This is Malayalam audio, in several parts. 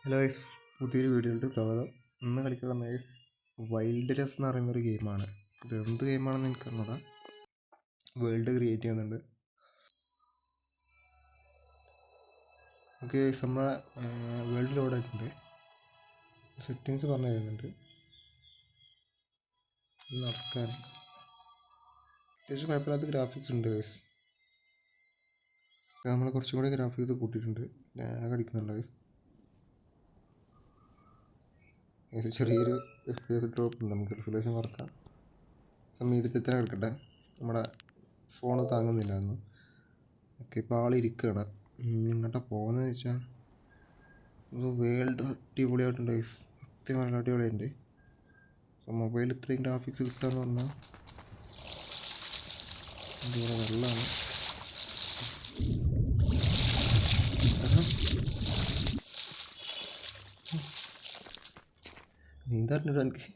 ഹലോ ഗൈസ്, പുതിയൊരു വീഡിയോയിലോട്ട് സ്വാഗതം. ഇന്ന് കളിക്കുന്ന ഗൈസ് വൈൽഡ്ലെസ് എന്ന് പറയുന്നൊരു ഗെയിമാണ്. ഇത് എന്ത് ഗെയിമാണെന്ന് എനിക്കറിഞ്ഞൂടാ. വേൾഡ് ക്രിയേറ്റ് ചെയ്യുന്നുണ്ട്. ഓക്കെ ഗൈസ്, നമ്മളെ വേൾഡ് ലോഡ് ആയിട്ടുണ്ട്. സെറ്റിങ്സ് പറഞ്ഞു തരുന്നുണ്ട്. നടക്കാൻ അത്യാവശ്യം കുഴപ്പമില്ലാത്ത ഗ്രാഫിക്സ് ഉണ്ട് ഗൈസ്. നമ്മൾ കുറച്ചും കൂടി ഗ്രാഫിക്സ് കൂട്ടിയിട്ടുണ്ട്. ലാഗ് അടിക്കുന്നുണ്ട് ഗൈസ്. ചെറിയൊരു FPS ഡ്രോപ്പ് ഉണ്ട്. നമുക്ക് റെസൊല്യൂഷൻ കുറക്കാം. മീഡിയത്തിൽ തന്നെ എടുക്കട്ടെ. നമ്മുടെ ഫോൺ താങ്ങുന്നില്ല എന്ന്. ഓക്കെ, ഇപ്പോൾ ആളിരിക്കുകയാണ്. ഇങ്ങോട്ടാ പോകുന്നത് വെച്ചാൽ വേൾഡ് അടിപൊളിയായിട്ടുണ്ട് ഗൈസ്. സത്യം നല്ല അടിപൊളിയുണ്ട്. മൊബൈൽ ഇത്രയും ഗ്രാഫിക്സ് കിട്ടുകയെന്ന് പറഞ്ഞാൽ ഇവിടെ വെള്ളമാണ്. നീന്താറുണ്ട് എനിക്ക്.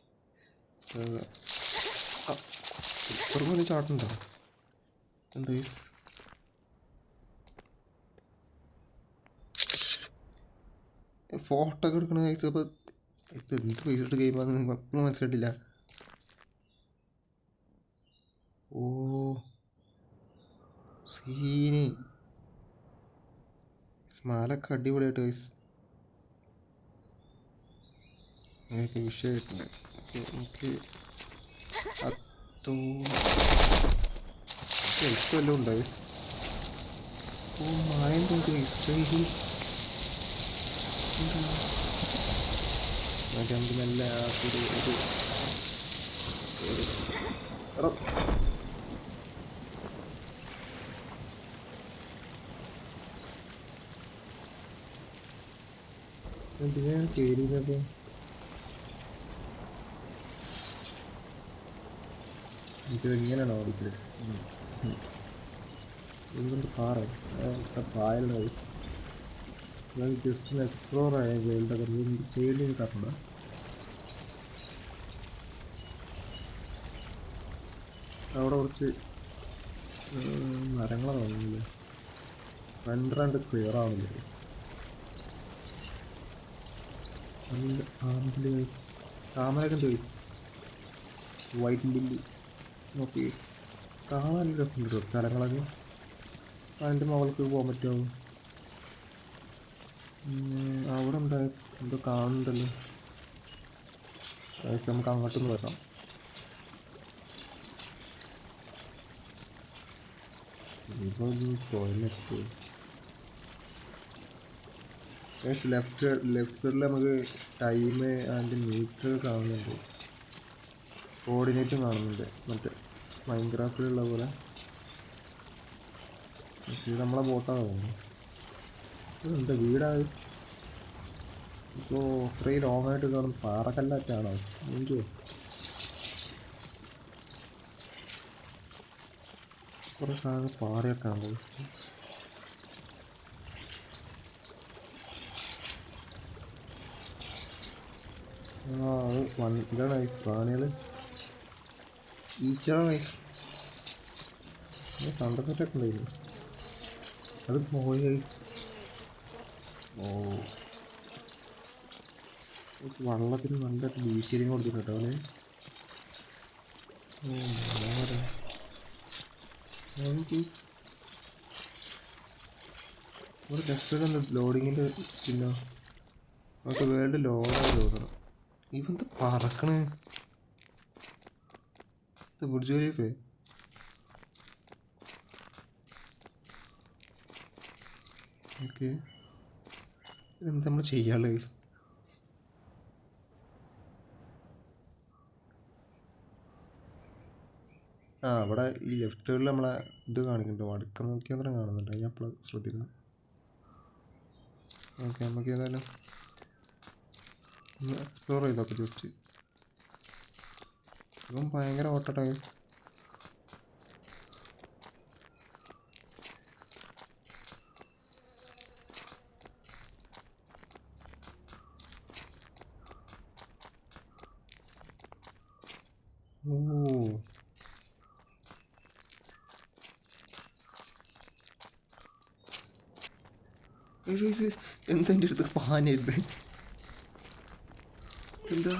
ഇപ്പുറം ചാട്ടുണ്ടോ എന്താ ഗൈസ്? ഫോട്ടോ ഒക്കെ എടുക്കണ ഗൈസ്. അപ്പോൾ ഇത് എന്ത് പൈസ ഗെയിമാണെന്ന് നിങ്ങൾ എപ്പോഴും മനസ്സിലായിട്ടില്ല. ഓ സീന് സ്മാലൊക്കെ അടിപൊളിയായിട്ട് ഗൈസ്. അങ്ങനെയൊക്കെ വിഷയമായിട്ടുണ്ട്. എനിക്ക് എളുപ്പമല്ലോ ഉണ്ട് ഗൈസ്. ഓ മായം തോന്നി ഗൈസ്. നമുക്ക് നല്ല എന്തിനാണ് പേടിയുന്നത്? ഇത് എങ്ങനെയാണോ ഓടിക്കുന്നത്? എന്തുകൊണ്ട് കാറ് പായൽ ഗൈസ്. ഞാൻ ജസ്റ്റ് ഒന്ന് എക്സ്പ്ലോർ ആയ വേൾഡൊക്കെ ചെയ്യേണ്ടി കിട്ടാറുണ്ട്. അവിടെ കുറച്ച് മരങ്ങളെ തോന്നുന്നില്ലേ? രണ്ടാണ്ട് ക്ലിയർ ആവുന്നില്ല ഗൈസ്. താമരൊക്കെ ഗൈസ്. White bill okay. കാണാൻ രസമുണ്ട് കേട്ടോ സ്ഥലങ്ങളൊക്കെ. അതിൻ്റെ മുകൾക്ക് പോകാൻ പറ്റുമോ? അവിടെ എന്താ എന്തോ കാണുന്നുണ്ടല്ലോ. നമുക്ക് അങ്ങോട്ടൊന്ന് വരാം. ഇപ്പോൾ ടോയ്ലറ്റ് ലെഫ്റ്റ് സൈഡിൽ നമുക്ക് ടൈം ആൻഡ് മീറ്റർ കാണുന്നുണ്ട്. കോർഡിനേറ്റും കാണുന്നുണ്ട്. മറ്റേ മൈൻക്രാഫ്റ്റിലുള്ള പോലെ. ഇത് നമ്മളെ ബോട്ടാണ് തോന്നുന്നു. ഇതെന്താ വീടാ? ഇപ്പോൾ ഇത്രയും ലോങ് ആയിട്ട് കാണും പാറക്കല്ലാറ്റാണോ? മുഞ്ചോ കുറേ സാധനം പാറയൊക്കെ ആണോ? അത് ഇതാണ് ഐസ് പ്രാണികൾ. ഈച്ചറാണ് ഐസ്. സണ്ടൊക്കെ ഉണ്ടായിരുന്നു. അത് പോയി ഐസ്. ഓ വെള്ളത്തിന് നല്ല ഡീറ്റെയിലിങ് കൊടുത്തിട്ടോ അവന്. ഒരു ലെഫ്റ്റ് സൈഡ് എന്താ ലോഡിങ്ങിൻ്റെ ചിഹ്നം? നമുക്ക് വേൾഡ് ലോഡായി തോന്നണം. ഇവന്ത് പറക്കണേ? ഇത് ബുർജ് ഖലീഫേ? ഓക്കെ, എന്താ നമ്മൾ ചെയ്യാനുള്ളത് ഗൈസ്? അവിടെ ഈ ലെഫ്റ്റ് സൈഡിൽ നമ്മളെ ഇത് കാണിക്കുന്നുണ്ട്. വടക്കം നോക്കിയാൽ കാണുന്നുണ്ട്. ഞാൻ അപ്പോൾ ശ്രദ്ധിക്കണം. ഓക്കെ, നമുക്ക് ഏതായാലും ഒന്ന് എക്സ്പ്ലോർ ചെയ്തോക്കെ ജസ്റ്റ്. ഇപ്പം ഭയങ്കര ഓട്ടോട്ടാ ഗൈസ്. ഓ എന്താ എൻ്റെ അടുത്ത് പാഞ്ഞരുത്? എന്താ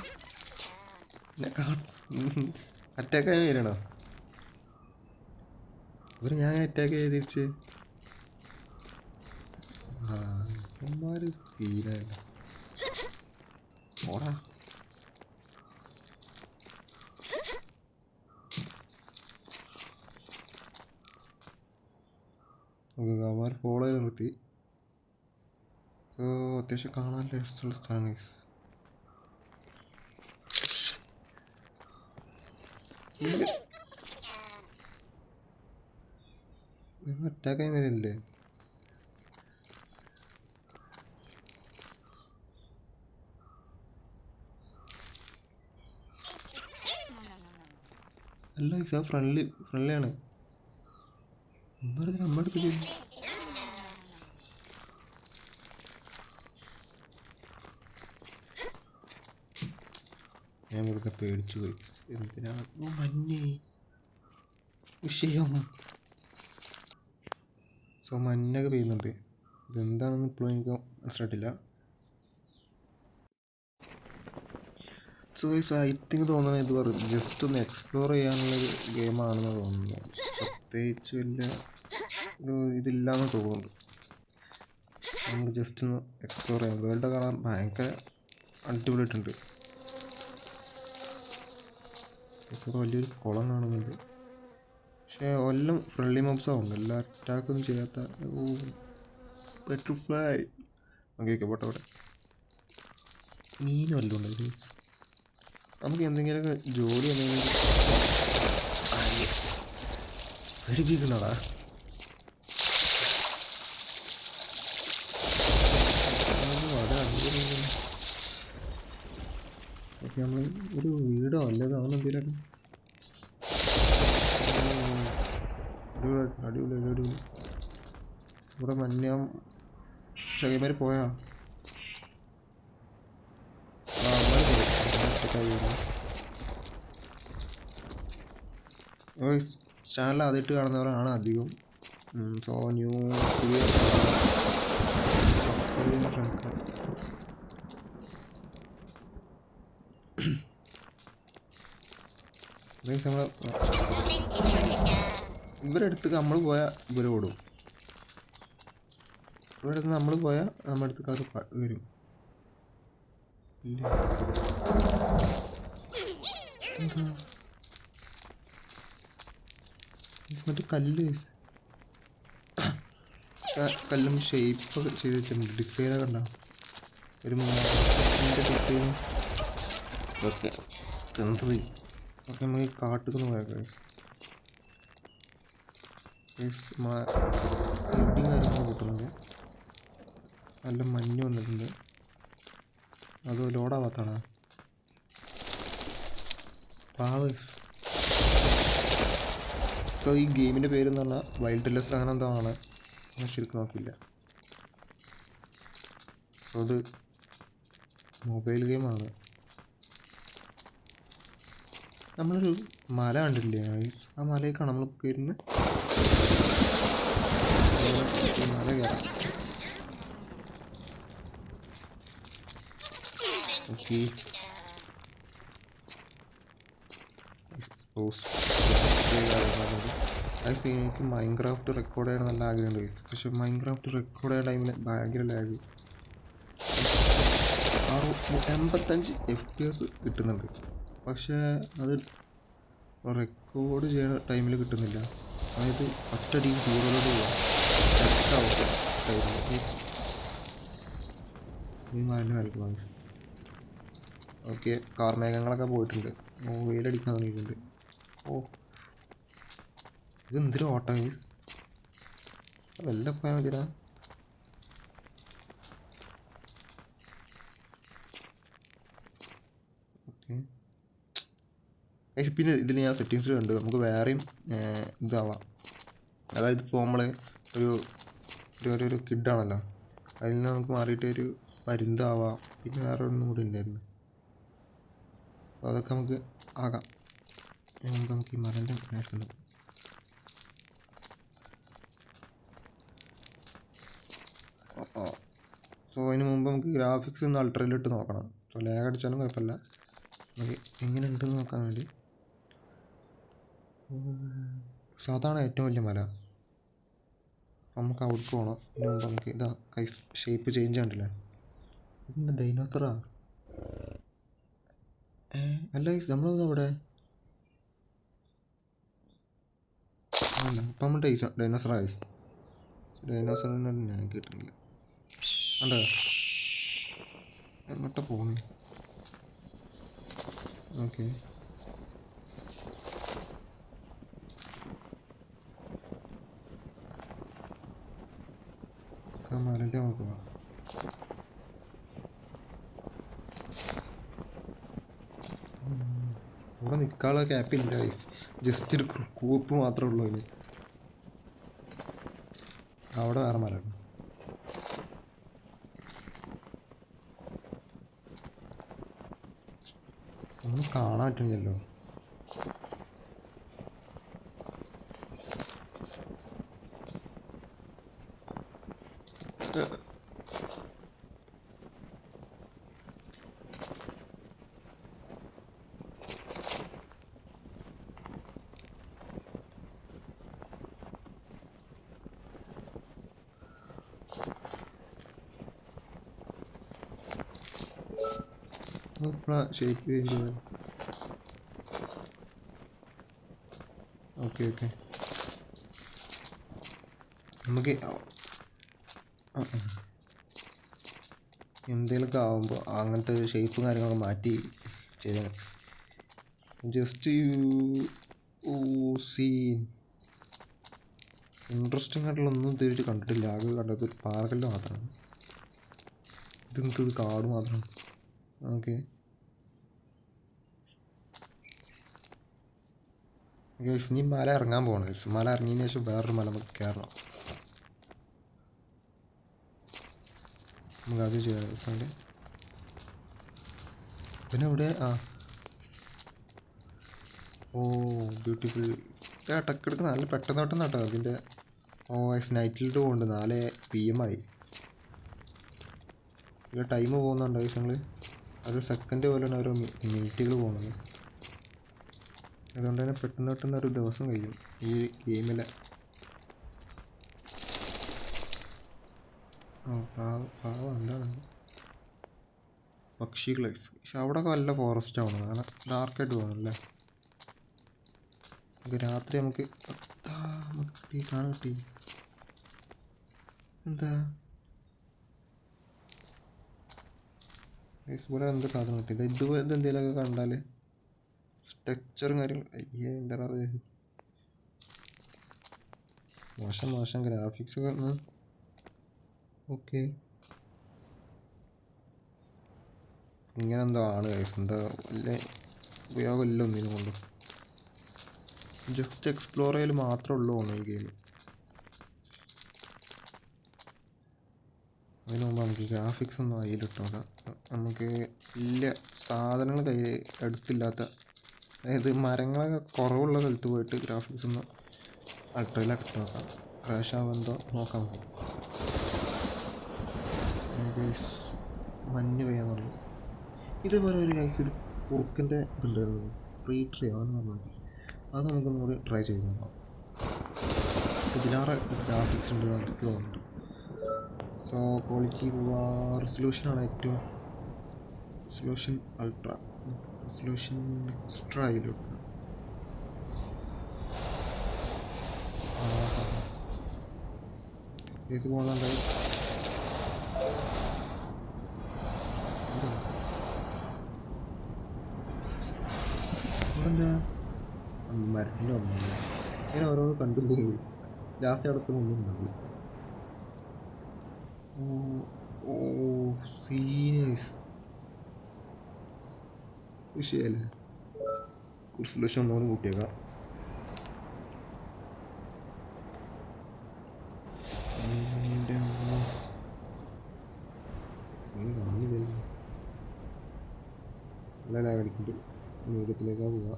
അറ്റാക്കായി വരണോ ഇവർ? ഞാൻ അറ്റാക്ക് ചെയ്ത് തിരിച്ച് ഇവന്മാര് സീനല്ല. ഓടാ അവന്മാർ ഫോളോ ചെയ്ത് നിർത്തി. അത്യാവശ്യം കാണാൻ രസമുള്ള സ്ഥലം ഗൈസ്. അറ്റാക്കായി വരില്ലേ? അല്ല ഗൈസ്, ഫ്രണ്ട്ലിയാണ്. നമ്മുടെ അടുത്ത് ഞാൻ വെറുതെ പേടിച്ചു പോയി. എന്തിനാണ് മഞ്ഞേ വിഷയം? സോ മഞ്ഞൊക്കെ പെയ്യുന്നുണ്ട്. ഇതെന്താണെന്ന് ഇപ്പോഴും എനിക്ക് മനസ്സിലായിട്ടില്ല. സോ ഐ തിങ്ക് തോന്നുന്നത് ഇത് ജസ്റ്റ് ഒന്ന് എക്സ്പ്ലോർ ചെയ്യാനുള്ളൊരു ഗെയിമാണെന്ന് തോന്നുന്നു. പ്രത്യേകിച്ച് വലിയ ഇതില്ലാന്ന് തോന്നുന്നുണ്ട്. നമുക്ക് ജസ്റ്റ് ഒന്ന് എക്സ്പ്ലോർ ചെയ്യാം. വേൾഡ് കാണാൻ ഭയങ്കര അടിപൊളിയായിട്ടുണ്ട്. വലിയൊരു കുളം കാണുന്നുണ്ട്. പക്ഷേ എല്ലാം ഫ്രണ്ട്ലി മോബ്സ് ആവുന്നു. എല്ലാ അറ്റാക്കൊന്നും ചെയ്യാത്ത ബട്ടർഫ്ലൈ. ഓക്കെ പോട്ടെ പോട്ടെ. മീനും എല്ലാം ഉണ്ട്. നമുക്ക് എന്തെങ്കിലുമൊക്കെ ജോലി എന്തെങ്കിലും പേടിപ്പിക്കുന്നടാ. ഓക്കെ, നമ്മൾ ഒരു വീടോ അല്ലതോ അങ്ങനെ എന്തെങ്കിലുമൊക്കെ അടിപൊളി. ഇവിടെ മഞ്ഞ ചെറിയമാര് പോയാ ചാനൽ ആദ്യമായിട്ട് കാണുന്നവരാണ് അധികം. സോ പുതിയ സബ്സ്ക്രൈബ് ചെയ്യാൻ ശ്രമിക്കാം. ഇവരടുത്തേക്ക് നമ്മൾ പോയാൽ ഇവർ ഓടും. ഇവിടെ അടുത്ത് നമ്മൾ പോയാൽ നമ്മുടെ അടുത്തേക്ക് അത് വരും. ഇല്ല എന്താ മറ്റേ കല്ലും ഷേപ്പൊക്കെ ചെയ്ത് വെച്ചിട്ടുണ്ട്. ഡിസൈനൊക്കെ ഉണ്ടാവും. ഒരു ഡിസൈൻ. ഓക്കെ ഓക്കെ, നമുക്ക് കാട്ടിക്കൊന്ന് പോയാൽ നമ്മളെ ഇടിയും കാര്യങ്ങളും കൂട്ടുന്നുണ്ട്. നല്ല മഞ്ഞ് വന്നിട്ടുണ്ട്. അത് ലോഡാവാത്താണ് പാവ്. സോ ഈ ഗെയിമിൻ്റെ പേരെന്ന് പറഞ്ഞാൽ വൈൽഡ്ലെസ് അങ്ങനെ എന്തോ ആണ്. ഞാൻ ശരിക്കും നോക്കിയില്ല. സോ അത് മൊബൈൽ ഗെയിമാണ്. നമ്മളൊരു മല കണ്ടില്ലേ? ആ മലയൊക്കെയാണ് നമ്മൾ കയറുന്നത്. മല കയറാം. ഓക്കെ, എനിക്ക് മൈൻക്രാഫ്റ്റ് റെക്കോർഡ് ചെയ്യാൻ നല്ല ആഗ്രഹമുണ്ട്. പക്ഷെ മൈൻക്രാഫ്റ്റ് റെക്കോർഡ് ചെയ്യുന്ന ടൈമിൽ ഭയങ്കര ലാഗ്. 85 FPS കിട്ടുന്നുണ്ട്. പക്ഷേ അത് റെക്കോർഡ് ചെയ്യുന്ന ടൈമിൽ കിട്ടുന്നില്ല. അതായത് ഒറ്റടി 0 സ്റ്റക്കാവും ടൈമിൽ. ഈ മാലിന്യം വായിസ്. ഓക്കെ, കാർമേഘങ്ങളൊക്കെ പോയിട്ടുണ്ട്. വെയിലടിക്കാൻ തുടങ്ങിയിട്ടുണ്ട്. ഇത് എന്തൊരു ഓട്ടം ഗൈസ്. വല്ല പോയാൽ മതിടാ. ഓക്കെ ഗൈസ്, പിന്നെ ഇതിൽ ഞാൻ സെറ്റിങ്സിൽ കണ്ട് നമുക്ക് വേറെയും ഇതാവാം. അതായത് ഇപ്പോൾ നമ്മൾ ഒരു കിഡാണല്ലോ, അതിൽ നിന്ന് നമുക്ക് മാറിയിട്ട് ഒരു പരുന്താവാം. പിന്നെ വേറെ ഒന്നും കൂടി ഉണ്ടായിരുന്നു. അപ്പോൾ അതൊക്കെ നമുക്ക് ആകാം. നമുക്ക് ഈ മരൻ്റെ മേശുണ്ട്. സോ അതിന് മുമ്പ് നമുക്ക് ഗ്രാഫിക്സ് ഒന്ന് അൾട്രയിലിട്ട് നോക്കണം. സോ അപ്പോൾ ലാഗ് അടിച്ചാലും കുഴപ്പമില്ല. നമുക്ക് എങ്ങനെ ഉണ്ടെന്ന് നോക്കാൻ വേണ്ടി. സാധാരണ ഏറ്റവും വലിയ മല. നമുക്ക് അവിടേക്ക് പോകണം. ഇതിന് മുമ്പ് നമുക്ക് ഇതാ ഷേപ്പ് ചേഞ്ച് കണ്ടില്ലേ? ഇതിൻ്റെ ഡൈനോസറാ. അല്ല നമ്മളത് അവിടെ അല്ല അപ്പം നമ്മൾ ഡൈനോസറാ. ഡൈനോസറിനെ ഞാൻ കിട്ടുന്നില്ല. അണ്ടോ എങ്ങോട്ടാ പോകുന്നു? ഓക്കെ മരൻ്റെ നോക്കുക. ഇവിടെ നിൽക്കാനുള്ള ക്യാപ്പില്ല. ജസ്റ്റ് ഒരു കൂപ്പ് മാത്രമേ ഉള്ളൂ ഇതിന്. അവിടെ വേറെ മരമാണ്. ഒന്നും കാണാൻ പറ്റുന്നില്ലല്ലോ. ഷേപ്പ് ചെയ്യുന്നത്. ഓക്കെ ഓക്കെ നമുക്ക് എന്തെങ്കിലുമൊക്കെ ആകുമ്പോൾ അങ്ങനത്തെ ഷേപ്പും കാര്യങ്ങളൊക്കെ മാറ്റി ചെയ്താൽ ജസ്റ്റ് സീൻ ഇൻട്രസ്റ്റിംഗ് ആയിട്ടുള്ളൊന്നും ഇതുവരെ കണ്ടിട്ടില്ല. ആകെ കണ്ടത് ഒരു പാറക്കല്ല് മാത്രമാണ്. ഇതെന്തത് കാട് മാത്രം. ഓക്കെ ഇനി മല ഇറങ്ങാൻ പോകണം. മല ഇറങ്ങിയതിന് ശേഷം വേറൊരു മല നമുക്ക് കയറണം. നമുക്ക് അത് ചെയ്യാം ദിവസമുണ്ട്. പിന്നെ ഇവിടെ ഓ ബ്യൂട്ടിഫുൾ. ഇടക്കിടക്ക് നല്ല പെട്ടെന്ന് പെട്ടെന്ന് കേട്ടോ അതിൻ്റെ. നൈറ്റിലിട്ട് പോകുന്നുണ്ട്. 4 PM ആയി. ഇത് ടൈം പോകുന്നുണ്ടോ നിങ്ങൾ? അത് സെക്കൻഡ് പോലെയാണ് ഓരോ മിനിറ്റുകൾ പോകുന്നത്. അതുകൊണ്ട് തന്നെ പെട്ടെന്ന് പെട്ടെന്ന് ഒരു ദിവസം കഴിയും ഈ ഗെയിമിൽ. പാവം എന്താണ് പക്ഷികളെ. പക്ഷെ അവിടെയൊക്കെ നല്ല ഫോറസ്റ്റ് ആവണം. കാരണം ഡാർക്കായിട്ട് പോകണമല്ലേ. നമുക്ക് രാത്രി നമുക്ക് കിട്ടി സാധനം കിട്ടി. എന്താ ഇവിടെ എന്ത് സാധനം കിട്ടി? ഇതുപോലെ എന്തെങ്കിലുമൊക്കെ കണ്ടാൽ സ്ട്രക്ചറും കാര്യങ്ങളും. അയ്യേ എന്താ അത് മോശം ഗ്രാഫിക്സ് ഒക്കെ ഒന്ന്. ഓക്കെ ഇങ്ങനെ എന്തോ ആണ് എന്താ വല്ല ഉപയോഗമില്ല ഒന്നിനും കൊണ്ട്. ജസ്റ്റ് എക്സ്പ്ലോർ ചെയ്യൽ മാത്രമേ ഉള്ളൂ ഈ ഗെയിം. അതിന് മുമ്പ് നമുക്ക് ഗ്രാഫിക്സ് ഒന്നും അതിലിട്ടോക്കാം. നമുക്ക് വലിയ സാധനങ്ങൾ അടുത്തില്ലാത്ത, അതായത് മരങ്ങളൊക്കെ കുറവുള്ള സ്ഥലത്ത് പോയിട്ട് ഗ്രാഫിക്സ് ഒന്ന് അൾട്രയിലൊക്കെ ഇട്ട് നോക്കാം. ക്രാഷ് ആവുമെന്തോ നോക്കാം നമുക്ക്. മഞ്ഞ് പെയ്യാൻ തുടങ്ങി. ഇതേപോലെ ഒരു ഒരു കുറുക്കിൻ്റെ ഇതുണ്ടായിരുന്നു, ഫ്രീ ട്രീ ആണെന്ന് പറഞ്ഞാൽ. അത് നമുക്കൊന്നുകൂടി ട്രൈ ചെയ്ത് നോക്കാം. ഇതിലാറെ ഗ്രാഫിക്സ് ഉണ്ട് എനിക്ക് തോന്നുന്നുണ്ട്. സോ ക്വാളിറ്റി റെസൊല്യൂഷനാണ് ഏറ്റവും. റെസൊല്യൂഷൻ അൾട്ര, റെസൊല്യൂഷൻ എക്സ്ട്രാ അതിലോട്ട്. കേസ് പോകണുണ്ടായി. എന്താ മരത്തിൻ്റെ ഒന്നല്ല ഇങ്ങനെ ഓരോന്ന് കണ്ടുപോയി. ലാസ്റ്റ് അടക്കം ഒന്നും ഉണ്ടാവില്ല. സീരിയസ് വിഷയമല്ലേ? കുറച്ച് ലക്ഷം ഒന്നുകൂടി കൂട്ടിയേക്കാം. നല്ല ലാഗ് അടിക്കുന്നുണ്ട്. മീഡിയത്തിലേക്കാണ് പോവുക.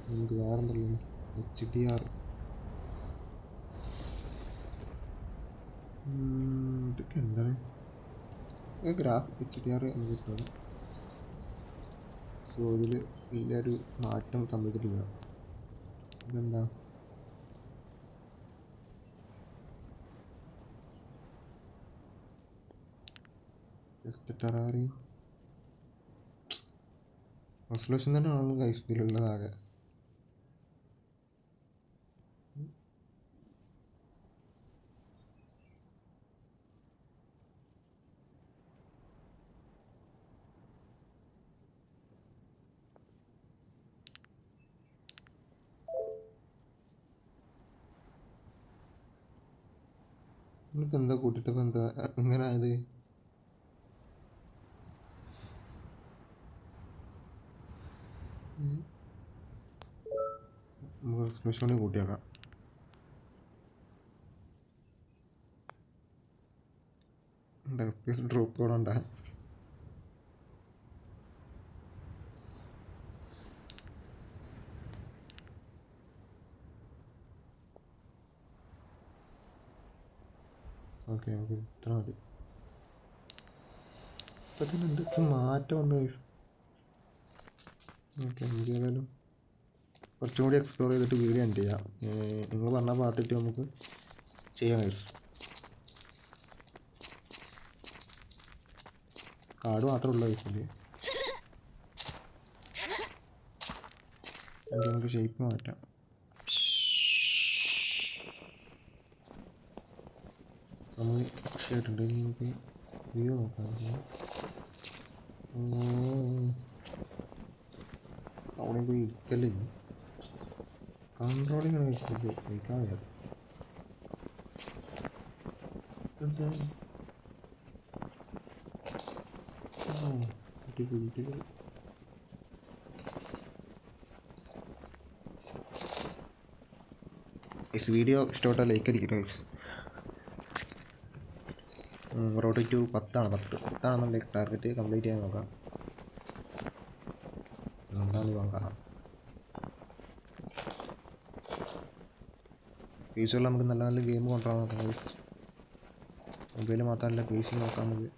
നമുക്ക് വേറെന്തല്ലേ HDR. ഇതൊക്കെ എന്താണ്? ഗ്രാഫിക് HDR കിട്ടുന്നത്. സോ ഇതിൽ വലിയൊരു മാറ്റം സംഭവിച്ചിട്ടില്ല. ഇതെന്താ ജസ്റ്റ് ടെറാറി റെസൊല്യൂഷൻ തന്നെയാണ് ഗൈസ് ഇതിലുള്ളതാകെ. നിങ്ങൾക്ക് എന്താ കൂട്ടിട്ടപ്പോൾ എന്താ ഇങ്ങനെ ആയത്? നമുക്ക് റെസൊല്യൂഷൻ കൂട്ടിയേക്കാം. FPS ഡ്രോപ്പ് കൂടെ ഉണ്ടാ. ഓക്കെ നമുക്ക് ഇത്ര മതി. ഇപ്പം തന്നെ എന്തൊക്കെ മാറ്റം വന്നു ഗൈസ്. ഓക്കെ നമുക്ക് ഏതായാലും കുറച്ചും കൂടി എക്സ്പ്ലോർ ചെയ്തിട്ട് വീഡിയോ എൻഡ് ചെയ്യാം. നിങ്ങൾ പറഞ്ഞ പാർട്ടിട്ട് നമുക്ക് ചെയ്യാം ഗൈസ്. കാർഡ് മാത്രമുള്ള ഗൈസിൽ നമുക്ക് ഷേപ്പ് മാറ്റാം. നമ്മൾ പക്ഷിയായിട്ടുണ്ട്. നമുക്ക് വ്യൂ നോക്കാം. അവിടെ പോയി ഇരിക്കല്ലേ കൺട്രോളിങ് ആണ് സഹിക്കാൻ വയ്യാതെ. എന്താ കുട്ടികൾ വീഡിയോ ഇഷ്ടപ്പെട്ടാൽ ലൈക്ക് അടിക്കട്ടെ guys. Road to 10 target complete ചെയ്യാൻ നോക്കാം. എന്താണ് നോക്കാം. ഫ്യൂച്ചറിൽ നമുക്ക് നല്ല നല്ല ഗെയിം കൊണ്ടുവരാൻ നോക്കാം ഗൈസ്. മൊബൈൽ മാത്രമല്ല PC നോക്കാം നമുക്ക്.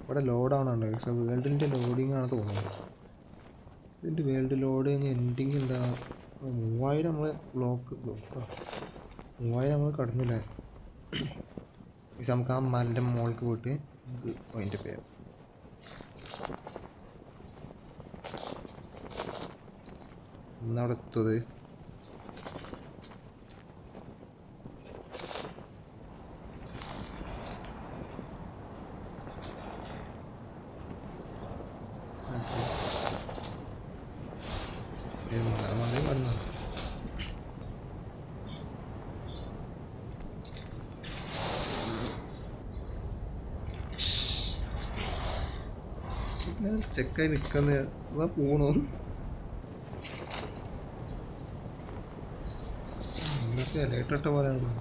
ഇവിടെ ലോഡാവുന്നുണ്ട് ഗൈസ്. വേൾഡിൻ്റെ ലോഡിങ് ആണ് തോന്നുന്നത്. ഇതിൻ്റെ വേൾഡ് ലോഡിങ് എൻഡിങ് എന്താ 3000 നമ്മൾ ബ്ലോക്കാണ്. 3000 നമ്മൾ കടന്നില്ലേ. നമുക്ക് ആ മലൻ്റെ മുകൾക്ക് പോയിട്ട് നമുക്ക് അതിൻ്റെ പേര് ഇന്നവിടെ എത്തത്. മല കടന്നു ചെക്കായി നിൽക്കുന്ന അതാ പോണു. എന്തൊക്കെ ലേറ്റിട്ട പോലെയാണ്.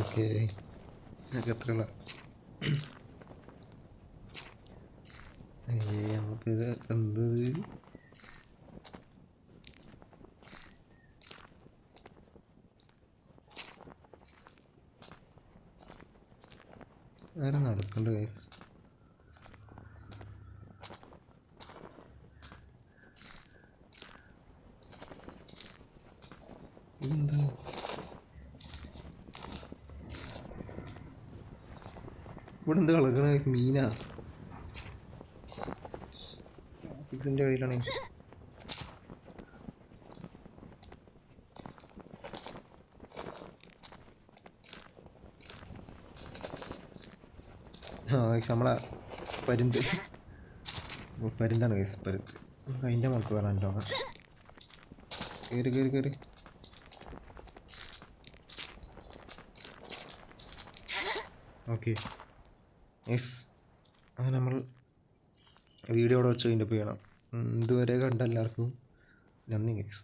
ഓക്കെ എത്രയുള്ള നമുക്കിത് എന്ത് വേറെ നടക്കണ്ട ഗൈസ്. ഇതെന്താ ഇവിടെ എന്താ കളക്കണ ഗൈസ്? മീനാ. ഫിക്സിൻ്റെ വഴിയിലാണ്. നമ്മളെ പരുന്താണ് ഗൈസ്. പരുന്ത് അതിൻ്റെ മുൾക്ക് കയറാൻ കേട്ടോ. കയറി ഓക്കെ യെസ്. അങ്ങനെ നമ്മൾ വീഡിയോ അവിടെ വെച്ച് അതിൻ്റെ ചെയ്യണം. ഇതുവരെ കണ്ട എല്ലാവർക്കും നന്ദി ഗൈസ്.